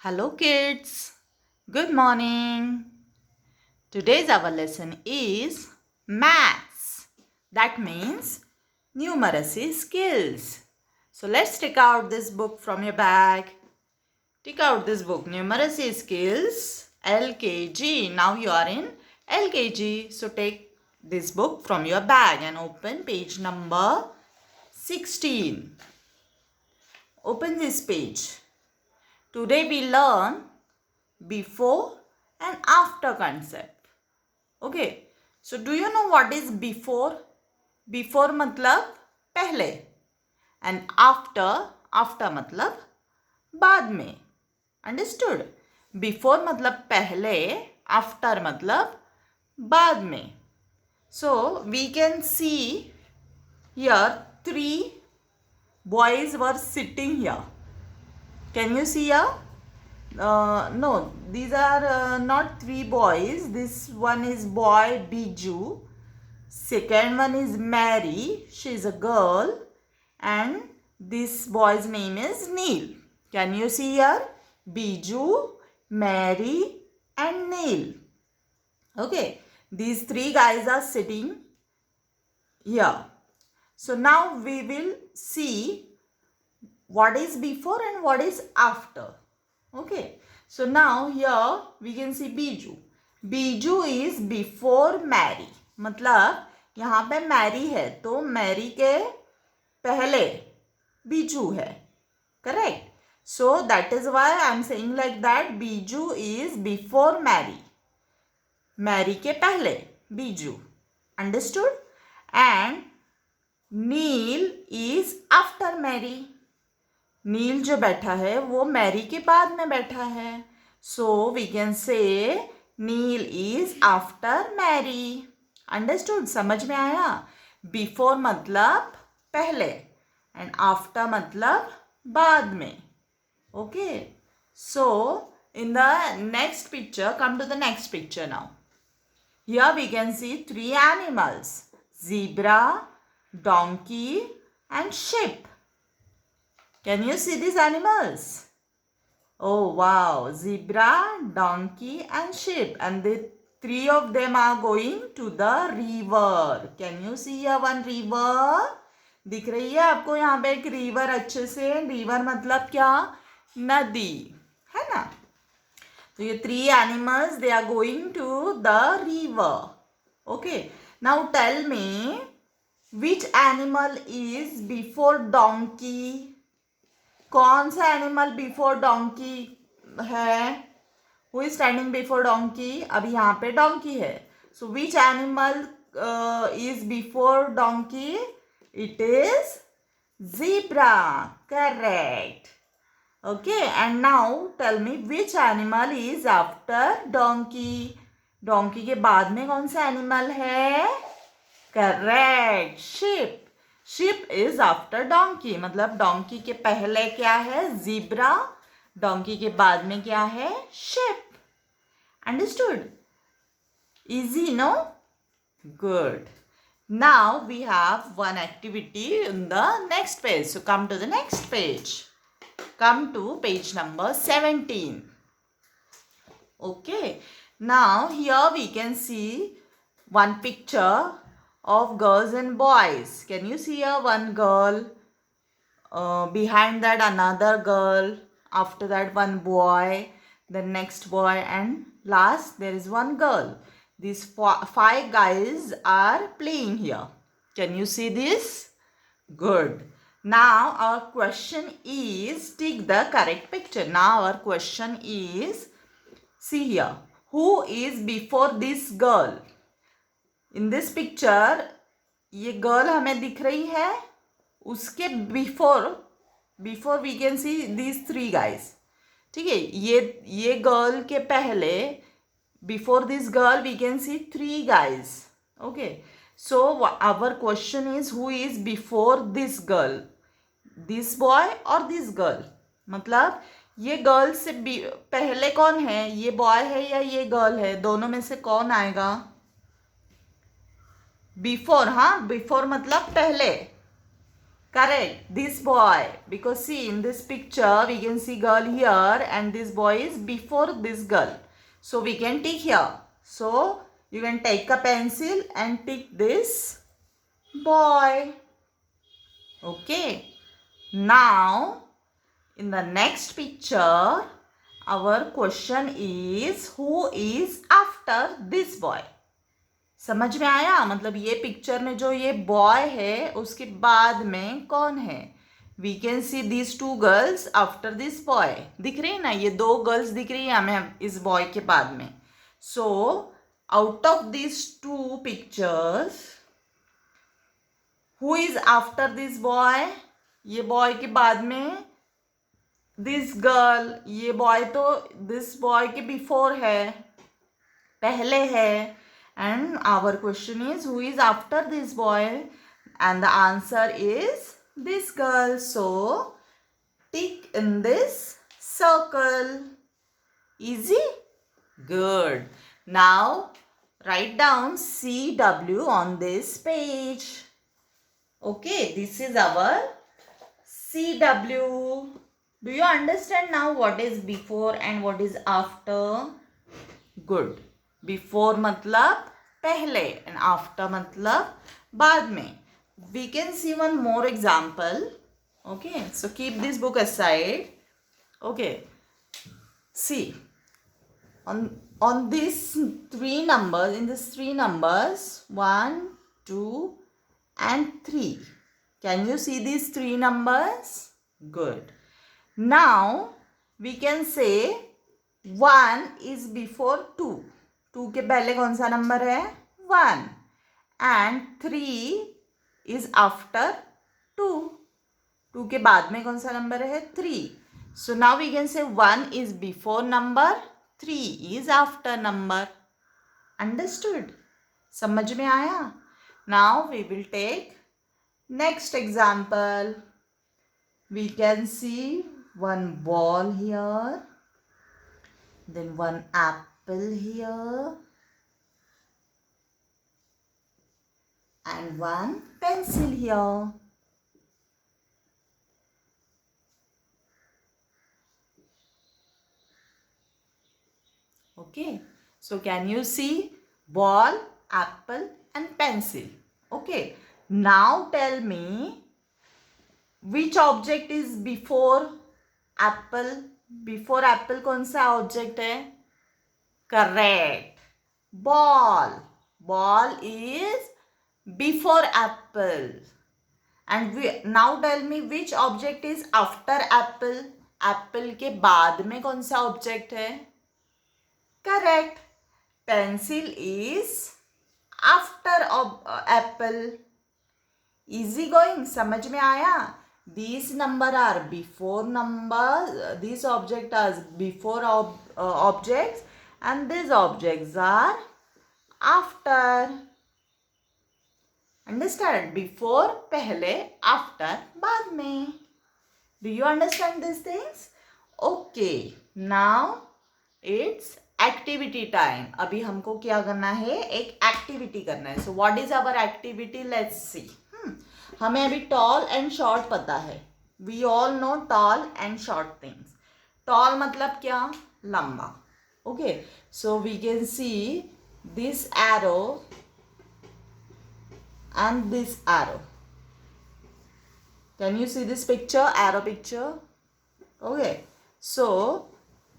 Hello kids, good morning. Today's our lesson is maths. That means numeracy skills. So let's take out this book from your bag. Take out this book, Numeracy Skills LKG. Now you are in LKG. So take this book from your bag and open page number 16. Open this page. Today we learn before and after concept. Okay, so do you know what is before? Before मतलब पहले and after मतलब बाद में. Understood? Before मतलब पहले, after मतलब बाद में. So we can see here 3 boys were sitting here. Can you see here? No, these are not 3 boys. This one is boy Biju. Second one is Mary. She is a girl. And this boy's name is Neil. Can you see here? Biju, Mary and Neil. Okay. These 3 guys are sitting here. So now we will see what is before and what is after. Okay, so now here we can see Biju. Biju is before Mary. मतलब यहाँ पे Mary है तो Mary के पहले बीजू है. Correct? So that is why I am saying like that. Biju is before Mary. Mary के पहले Biju. Understood? And Neil is after Mary. नील जो बैठा है वो मैरी के बाद में बैठा है. सो we can say Neil is after Mary. Understood? समझ में आया? बिफोर मतलब पहले एंड आफ्टर मतलब बाद में. Okay, so in the next picture, come to the next picture now. Here we can see 3 animals, zebra, donkey and sheep. Can you see these animals? Oh wow, zebra, donkey and sheep, and the 3 of them are going to the river. Can you see here one river? दिख रही है आपको यहाँ पे एक river अच्छे से. River मतलब क्या? नदी है ना. तो ये 3 animals, they are going to the river. Okay, now tell me which animal is before donkey? कौन सा एनिमल बिफोर डोंकी है? Who is standing before donkey? अभी यहाँ पे डोंकी है. So which animal is before donkey? It is zebra. Correct. Okay, and now tell me which animal is after donkey? Donkey के बाद में कौन सा एनिमल है? Correct, ship. Ship is after donkey. मतलब डोंकी के पहले क्या है? जीब्रा. डोंकी के बाद में क्या है? Ship. Understood? Easy no? Good. Now we have one activity in the next page. So come to the next page. Come to page number 17. Okay, now here we can see one picture of girls and boys. Can you see here one girl, behind that another girl, after that one boy, the next boy, and last there is one girl. These 5 guys are playing here. Can you see this? Good. Now our question is, take the correct picture. Now our question is, see here, who is before this girl? In this picture, ये girl हमें दिख रही है. उसके before we can see these 3 guys. ठीक है, ये girl के पहले, before this girl we can see 3 guys. Okay, so our question is, who is before this girl? This boy और दिस गर्ल. मतलब ये गर्ल से पहले कौन है? ये बॉय है या ये गर्ल है? दोनों में से कौन आएगा? बिफोर. हाँ, बिफोर मतलब पहले. Correct. This boy. Because see, in this picture, we can see girl here and this boy is before this girl. So we can tick here. So you can take a pencil and tick this boy. Okay. Now, in the next picture, our question is, who is after this boy? समझ में आया? मतलब ये picture में जो ये boy है उसके बाद में कौन है? We can see this two girls after this boy. दिख रही है ना, ये दो गर्ल्स दिख रही है हमें इस बॉय के बाद में. So out of this two pictures, who is after this boy? ये बॉय के बाद में दिस गर्ल. ये बॉय तो दिस बॉय के बिफोर है, पहले है. And our question is, who is after this boy? And the answer is this girl. So tick in this circle. Easy? Good. Now write down CW on this page. Okay, this is our CW. Do you understand now what is before and what is after? Good. Before मतलब पहले and after मतलब बाद में. We can see one more example. Okay, so keep this book aside. Okay, see, on these three numbers, in these three numbers 1, 2 and 3. Can you see these three numbers? Good. Now we can say 1 is before 2. 2 के पहले कौन सा number है? 1. And 3 is after 2. 2 के बाद में कौन सा नंबर है? 3. So now we can say 1 is before number, 3 is after number. Understood? समझ में आया? Now we will take next example. We can see one ball here, then one apple here, and one pencil here. Okay, so can you see ball, apple and pencil? Okay, now tell me which object is before apple? Before apple कौन सा object है? Correct. Ball. Ball is before apple. And now tell me which object is after apple? Apple के बाद में कौन सा object है? Correct. Pencil is after apple. Easy going. समझ में आया? These number are before numbers. These objects are before objects. And these objects are after. Understand? Before पहले, after बाद में. Do you understand these things? Okay. Now it's activity time. अभी हमको क्या करना है? एक activity करना है. So what is our activity? Let's see. हमें अभी tall and short पता है. We all know tall and short things. Tall मतलब क्या? लंबा. Okay, so we can see this arrow and this arrow. Can you see this picture? Arrow picture. Okay, so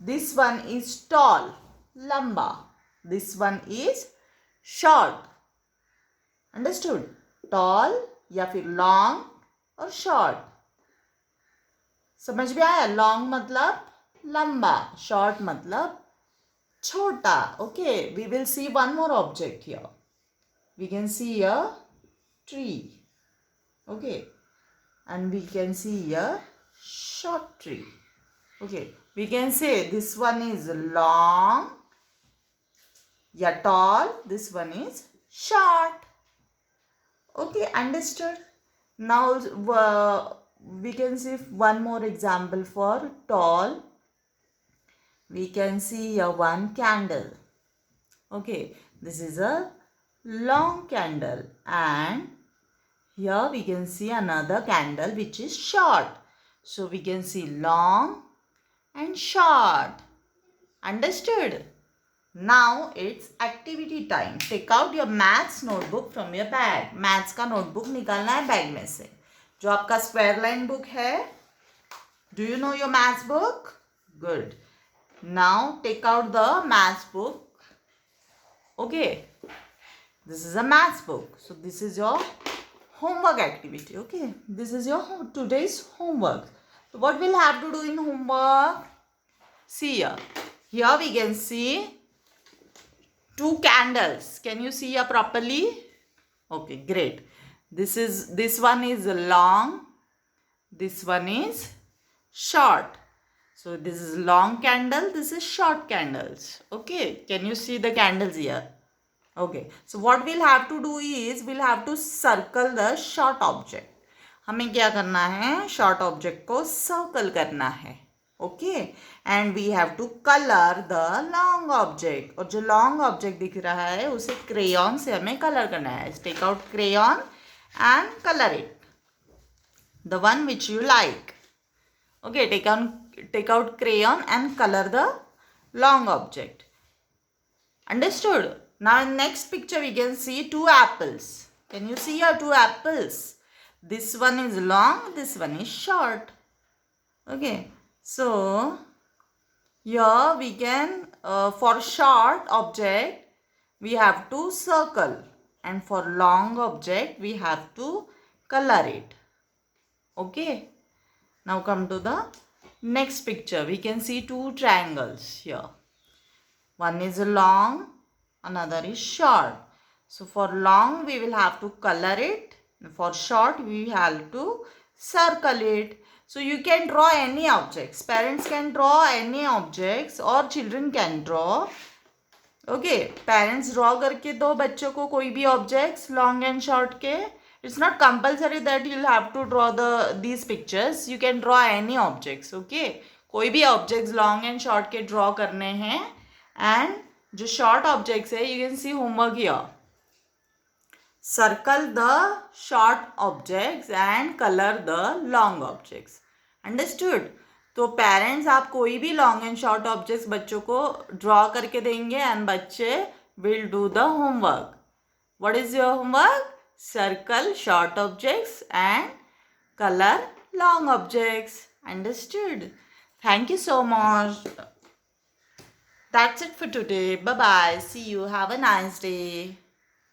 this one is tall, lamba. This one is short. Understood? Tall या फिर long और short. समझ में आया? Long मतलब लंबा, short मतलब छोटा. Okay, we will see one more object here. We can see a tree. Okay, and we can see a short tree. Okay, we can say this one is long, yeah, tall. This one is short. Okay, understood? Now we can see one more example for tall. We can see here one candle. Okay, this is a long candle and Here we can see another candle which is short. So we can see long and short. Understood? Now it's activity time. Take out your maths notebook from your bag. Maths का notebook निकालना है bag में से. जो आपका square line book है. Do you know your maths book? Good. Now take out the maths book. Okay. This is a maths book. So this is your homework activity. Okay. This is your today's homework. So what we'll have to do in homework? See here. Here we can see two candles. Can you see here properly? Okay, great. This one is long. This one is short. So this is long candle. This is short candles. Okay. Can you see the candles here? Okay. So what we'll have to do is we'll have to circle the short object. हमें क्या करना है? Short object को circle करना है. Okay. And we have to color the long object. और जो long object दिख रहा है उसे crayon से हमें color करना है. Take out crayon and color it. The one which you like. Okay. Take out crayon and color the long object. Understood? Now in next picture we can see two apples. Can you see your two apples? This one is long, this one is short. Okay. So here we can, for short object we have to circle, and for long object we have to color it. Okay. Now come to the next picture. We can see two triangles here. One is long, another is short. So for long we will have to color it. For short we have to circle it. So you can draw any objects. Parents can draw any objects or children can draw. Okay, parents draw करके दो बच्चों को कोई भी objects long and short के. It's not compulsory that you'll have to draw these pictures. You can draw any objects. Okay, कोई भी objects long and short के draw करने हैं. And जो short objects है, you can see homework here. Circle the short objects and color the long objects. Understood? तो parents आप कोई भी लॉन्ग एंड शॉर्ट ऑब्जेक्ट्स बच्चों को ड्रॉ करके देंगे एंड बच्चे will do the homework. What is your homework? Circle short objects and colour long objects. Understood? Thank you so much. That's it for today. Bye bye. See you. Have a nice day.